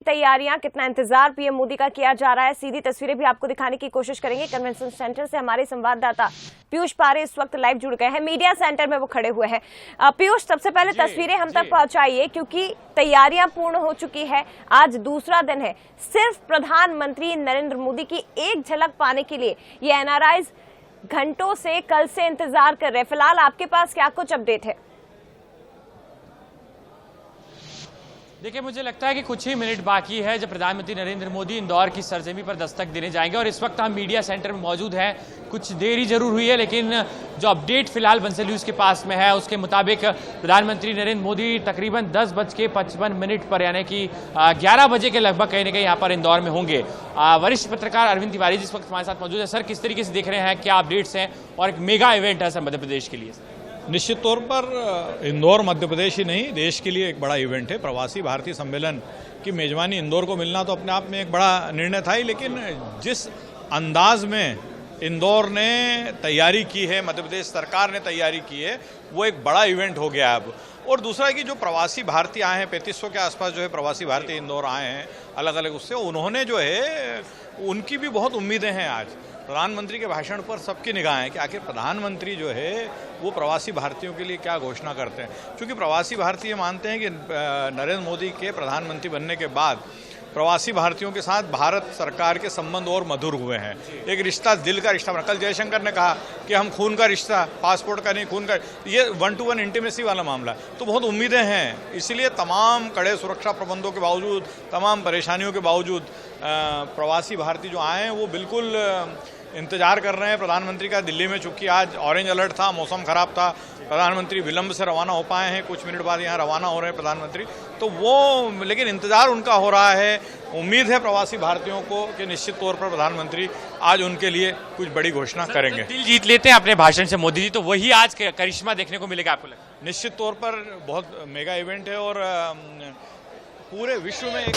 तैयारियां, कितना इंतजार पीएम मोदी का किया जा रहा है, सीधी तस्वीरें भी आपको दिखाने की कोशिश करेंगे। कन्वेंशन सेंटर से हमारे संवाददाता पीयूष पारे इस वक्त लाइव जुड़ गए हैं, मीडिया सेंटर में वो खड़े हुए हैं। पीयूष, सबसे पहले तस्वीरें हम तक पहुंचाइए, क्योंकि तैयारियां पूर्ण हो चुकी है, आज दूसरा दिन है। सिर्फ प्रधानमंत्री नरेंद्र मोदी की एक झलक पाने के लिए ये एनआरआईज घंटों से, कल से इंतजार कर रहे हैं। फिलहाल आपके पास क्या कुछ अपडेट है? देखिए, मुझे लगता है कि कुछ ही मिनट बाकी है जब प्रधानमंत्री नरेंद्र मोदी इंदौर की सरजमी पर दस्तक देने जाएंगे और इस वक्त हम मीडिया सेंटर में मौजूद हैं। कुछ देरी जरूर हुई है, लेकिन जो अपडेट फिलहाल बंसल न्यूज के पास में है उसके मुताबिक प्रधानमंत्री नरेंद्र मोदी तकरीबन 10:55 पर यानी कि 11 बजे के लगभग कहीं ना कहीं यहाँ पर इंदौर में होंगे। वरिष्ठ पत्रकार अरविंद तिवारी जिस वक्त हमारे साथ मौजूद है। सर, किस तरीके से देख रहे हैं, क्या अपडेट्स हैं और एक मेगा इवेंट है सर मध्य प्रदेश के लिए? निश्चित तौर पर इंदौर मध्य प्रदेश ही नहीं, देश के लिए एक बड़ा इवेंट है। प्रवासी भारतीय सम्मेलन की मेजबानी इंदौर को मिलना तो अपने आप में एक बड़ा निर्णय था ही, लेकिन जिस अंदाज में इंदौर ने तैयारी की है, मध्य प्रदेश सरकार ने तैयारी की है, वो एक बड़ा इवेंट हो गया अब। और दूसरा कि जो प्रवासी भारतीय आए हैं, 3500 के आसपास जो है प्रवासी भारतीय इंदौर आए हैं अलग अलग उससे, उन्होंने जो है उनकी भी बहुत उम्मीदें हैं। आज प्रधानमंत्री के भाषण पर सबकी निगाहें हैं कि आखिर प्रधानमंत्री जो है वो प्रवासी भारतीयों के लिए क्या घोषणा करते हैं, क्योंकि प्रवासी भारतीय मानते हैं कि नरेंद्र मोदी के प्रधानमंत्री बनने के बाद प्रवासी भारतीयों के साथ भारत सरकार के संबंध और मधुर हुए हैं। एक रिश्ता, दिल का रिश्ता बना। कल जयशंकर ने कहा कि हम खून का रिश्ता, पासपोर्ट का नहीं, खून का, ये 1-to-1 इंटीमेसी वाला मामला है। तो बहुत उम्मीदें हैं, इसलिए तमाम कड़े सुरक्षा प्रबंधों के बावजूद, तमाम परेशानियों के बावजूद प्रवासी भारतीय जो आए हैं वो बिल्कुल इंतजार कर रहे हैं प्रधानमंत्री का। दिल्ली में चूंकि आज ऑरेंज अलर्ट था, मौसम खराब था, प्रधानमंत्री विलंब से रवाना हो पाए हैं, कुछ मिनट बाद यहाँ रवाना हो रहे हैं प्रधानमंत्री, तो वो, लेकिन इंतजार उनका हो रहा है। उम्मीद है प्रवासी भारतीयों को कि निश्चित तौर पर प्रधानमंत्री आज उनके लिए कुछ बड़ी घोषणा करेंगे। दिल जीत लेते हैं अपने भाषण से मोदी जी, तो वही आज करिश्मा देखने को मिलेगा आपको लगता है? निश्चित तौर पर बहुत मेगा इवेंट है और पूरे विश्व में एक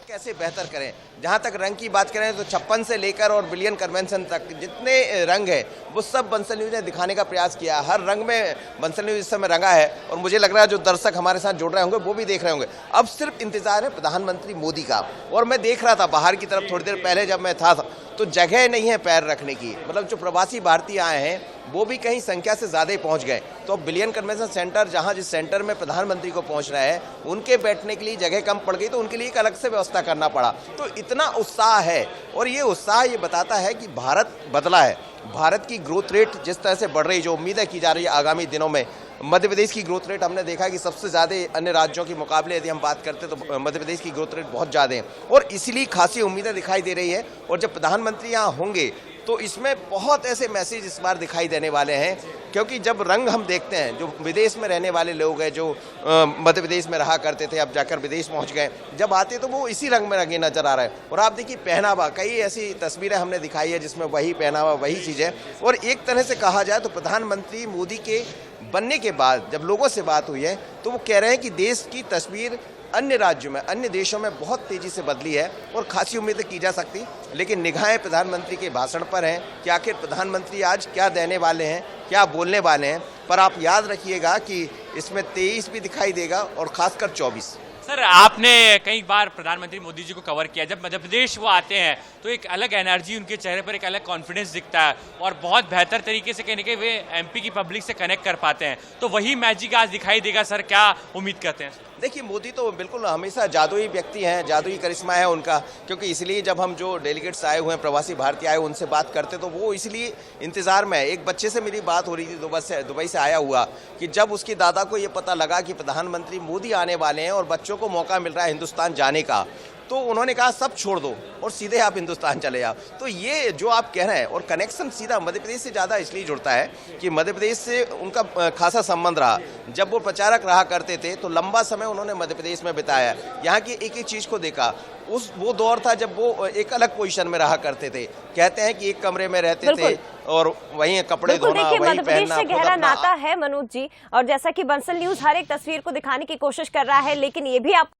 कैसे बेहतर करें। जहाँ तक रंग की बात करें तो 56 से लेकर और बिलियन कन्वेंशन तक जितने रंग है वो सब बंसल न्यूज ने दिखाने का प्रयास किया। हर रंग में बंसल न्यूज इस समय रंगा है और मुझे लग रहा है जो दर्शक हमारे साथ जुड़ रहे होंगे वो भी देख रहे होंगे। अब सिर्फ इंतजार है प्रधानमंत्री मोदी का। और मैं देख रहा था बाहर की तरफ थोड़ी देर पहले जब मैं था तो जगह नहीं है पैर रखने की, मतलब जो प्रवासी भारतीय आए हैं वो भी कहीं संख्या से ज़्यादा ही पहुंच गए। तो अब बिलियन कन्वेंशन सेंटर, जहां जिस सेंटर में प्रधानमंत्री को पहुंचना है, उनके बैठने के लिए जगह कम पड़ गई तो उनके लिए एक अलग से व्यवस्था करना पड़ा। तो इतना उत्साह है और ये उत्साह ये बताता है कि भारत बदला है। भारत की ग्रोथ रेट जिस तरह से बढ़ रही, जो उम्मीदें की जा रही है आगामी दिनों में, मध्य प्रदेश की ग्रोथ रेट हमने देखा कि सबसे ज़्यादा अन्य राज्यों के मुकाबले यदि हम बात करते तो मध्य प्रदेश की ग्रोथ रेट बहुत ज़्यादा है और इसीलिए खासी उम्मीदें दिखाई दे रही है। और जब प्रधानमंत्री यहाँ होंगे तो इसमें बहुत ऐसे मैसेज इस बार दिखाई देने वाले हैं, क्योंकि जब रंग हम देखते हैं, जो विदेश में रहने वाले लोग हैं जो मध्य प्रदेश में रहा करते थे, अब जाकर विदेश पहुंच गए, जब आते तो वो इसी रंग में रंगे नजर आ रहा है। और आप देखिए पहनावा, कई ऐसी तस्वीरें हमने दिखाई है जिसमें वही पहनावा, वही चीज़ है। और एक तरह से कहा जाए तो प्रधानमंत्री मोदी के बनने के बाद जब लोगों से बात हुई है तो वो कह रहे हैं कि देश की तस्वीर अन्य राज्यों में, अन्य देशों में बहुत तेजी से बदली है और खासी उम्मीदें की जा सकती, लेकिन निगाहें प्रधानमंत्री के भाषण पर हैं कि आखिर प्रधानमंत्री आज क्या देने वाले हैं, क्या बोलने वाले हैं। पर आप याद रखिएगा कि इसमें 23 भी दिखाई देगा और खासकर 24। सर, आपने कई बार प्रधानमंत्री मोदी जी को कवर किया। जब मध्य प्रदेश वो आते हैं तो एक अलग एनर्जी उनके चेहरे पर, एक अलग कॉन्फिडेंस दिखता है और बहुत बेहतर तरीके से कहीं ना कहीं वे एमपी की पब्लिक से कनेक्ट कर पाते हैं। तो वही मैजिक आज दिखाई देगा सर, क्या उम्मीद करते हैं? देखिए, मोदी तो बिल्कुल हमेशा जादुई व्यक्ति हैं, जादुई करिश्मा है उनका, क्योंकि इसलिए जब हम जो डेलीगेट्स आए हुए हैं, प्रवासी भारतीय आए, उनसे बात करते तो वो इसलिए इंतजार में है। एक बच्चे से मेरी बात हो रही थी दुबई से आया हुआ, कि जब उसके दादा को ये पता लगा कि प्रधानमंत्री मोदी आने वाले हैं और बच्चों को मौका मिल रहा है हिंदुस्तान जाने का, तो उन्होंने कहा सब छोड़ दो और सीधे आप हिंदुस्तान चले जाओ। तो ये जो आप कह रहे हैं, और कनेक्शन सीधा मध्य प्रदेश से ज़्यादा इसलिए जुड़ता है कि मध्य प्रदेश से उनका खासा संबंध रहा। जब वो प्रचारक रहा करते थे तो लंबा समय उन्होंने मध्य प्रदेश में बिताया, यहाँ की एक एक चीज़ को देखा। वो दौर था जब वो एक अलग पोजीशन में रहा करते थे। कहते हैं कि एक कमरे में रहते थे और वहीं कपड़े धोना, देखिए वहीं मध्य प्रदेश पहनना, से खुद गहरा अपना नाता है मनोज जी, और जैसा कि बंसल न्यूज हर एक तस्वीर को दिखाने की कोशिश कर रहा है, लेकिन ये भी आप